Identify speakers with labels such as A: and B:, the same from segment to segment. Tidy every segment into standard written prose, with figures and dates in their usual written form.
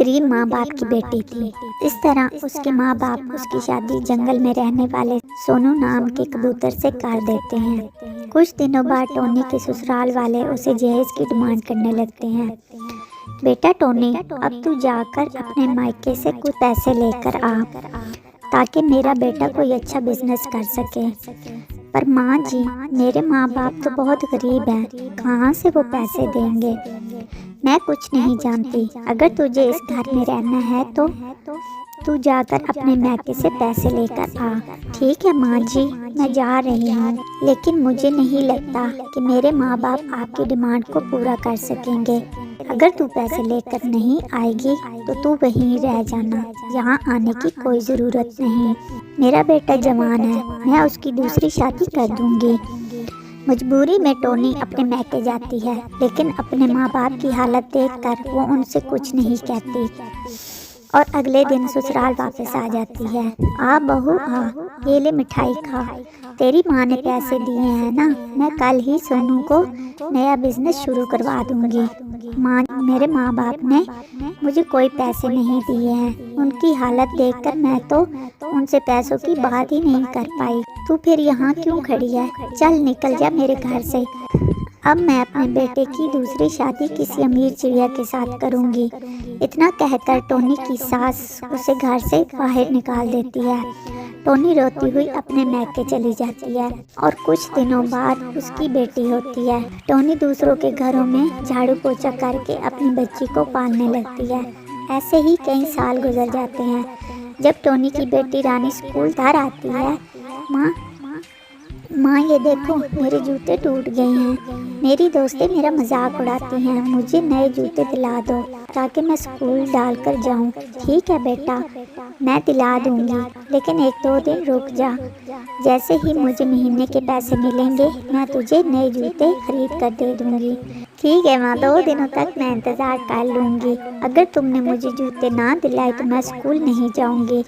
A: गरीब माँ बाप की बेटी थी। इस तरह उसके माँ बाप उसकी शादी जंगल में रहने वाले सोनू नाम के कबूतर से कर देते हैं। कुछ दिनों बाद टोनी के ससुराल वाले उसे जहेज की डिमांड करने लगते हैं। बेटा टोनी, अब तू जाकर अपने मायके से कुछ पैसे लेकर आ ताकि मेरा बेटा कोई अच्छा बिजनेस कर सके। पर माँ जी, मेरे माँ बाप तो बहुत गरीब हैं, कहाँ से वो पैसे देंगे? मैं कुछ नहीं जानती। अगर तुझे इस घर में रहना है तो तू जाकर अपने मायके से पैसे लेकर आ। ठीक है माँ जी, मैं जा रही हूँ, लेकिन मुझे नहीं लगता कि मेरे माँ बाप आपकी डिमांड को पूरा कर सकेंगे। अगर तू पैसे लेकर नहीं आएगी तो तू वहीं रह जाना, यहाँ आने की कोई ज़रूरत नहीं। मेरा बेटा जवान है, मैं उसकी दूसरी शादी कर दूंगी। मजबूरी में टोनी अपने मायके जाती है, लेकिन अपने माँ बाप की हालत देखकर वो उनसे कुछ नहीं कहती और अगले दिन ससुराल वापस आ जाती है। आ बहू आ, ये ले मिठाई खा। तेरी माँ ने पैसे दिए हैं ना, मैं कल ही सोनू को नया बिजनेस शुरू करवा दूंगी। माँ, मेरे माँ बाप ने मुझे कोई पैसे नहीं दिए हैं। उनकी हालत देखकर मैं तो उनसे पैसों की बात ही नहीं कर पाई। तू फिर यहाँ क्यों खड़ी है? चल निकल जा मेरे घर से। अब मैं अपने बेटे की दूसरी शादी किसी अमीर चिड़िया के साथ करूंगी। इतना कहकर टोनी की सास उसे घर से बाहर निकाल देती है। टोनी रोती हुई अपने मायके चली जाती है और कुछ दिनों बाद उसकी बेटी होती है। टोनी दूसरों के घरों में झाड़ू पोछा करके अपनी बच्ची को पालने लगती है। ऐसे ही कई साल गुजर जाते हैं। जब टोनी की बेटी रानी स्कूल घर आती है, माँ ये देखो, मेरे जूते टूट गए हैं। मेरी दोस्तें मेरा मजाक उड़ाती हैं, मुझे नए जूते दिला दो ताकि मैं स्कूल डालकर जाऊँ। ठीक है बेटा, मैं दिला दूँगी, लेकिन 1-2 दिन रुक जा। जैसे ही मुझे महीने के पैसे मिलेंगे मैं तुझे नए जूते खरीद कर दे दूँगी। ठीक है माँ, 2 दिनों तक मैं इंतज़ार कर लूँगी। अगर तुमने मुझे जूते ना दिलाए तो मैं स्कूल नहीं जाऊँगी।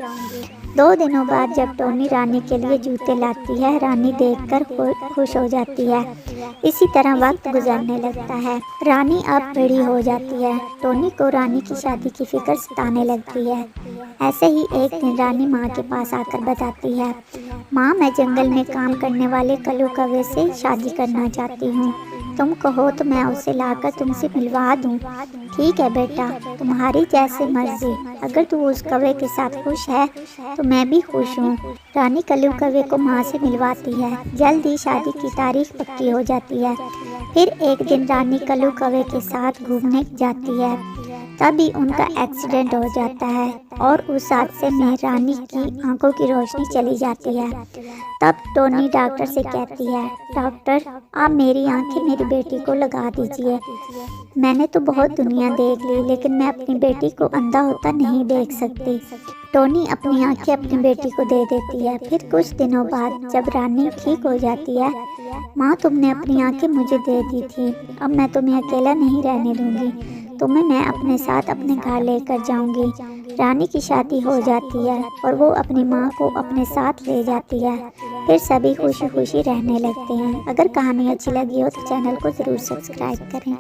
A: 2 दिनों बाद जब टोनी रानी के लिए जूते लाती है, रानी देखकर खुश हो जाती है। इसी तरह वक्त गुजरने लगता है। रानी अब बड़ी हो जाती है। टोनी को रानी की शादी की फिक्र सताने लगती है। ऐसे ही एक दिन रानी माँ के पास आकर बताती है, माँ मैं जंगल में काम करने वाले कल्लू कौवे से शादी करना चाहती हूँ। तुम कहो तो मैं उसे लाकर तुमसे मिलवा दूँ। ठीक है बेटा, तुम्हारी जैसे मर्जी। अगर तू उस कौवे के साथ खुश है तो मैं भी खुश हूँ। रानी कल्लू कौवे को माँ से मिलवाती है। जल्द ही शादी की तारीख पक्की हो जाती है। फिर एक दिन रानी कल्लू कौवे के साथ घूमने जाती है, तभी उनका एक्सीडेंट हो जाता है और उस हादसे में रानी की आंखों की रोशनी चली जाती है। तब टोनी डॉक्टर से कहती है, डॉक्टर आप मेरी आंखें मेरी बेटी को लगा दीजिए। मैंने तो बहुत दुनिया देख ली, लेकिन मैं अपनी बेटी को अंधा होता नहीं देख सकती। टोनी अपनी आंखें अपनी बेटी को दे देती है। फिर कुछ दिनों बाद जब रानी ठीक हो जाती है, माँ तुमने अपनी आंखें मुझे दे दी थी, अब मैं तुम्हें अकेला नहीं रहने दूंगी। तुम्हें मैं अपने साथ अपने घर लेकर जाऊंगी। रानी की शादी हो जाती है और वो अपनी माँ को अपने साथ ले जाती है। फिर सभी खुशी खुशी रहने लगते हैं। अगर कहानी अच्छी लगी हो तो चैनल को ज़रूर सब्सक्राइब करें।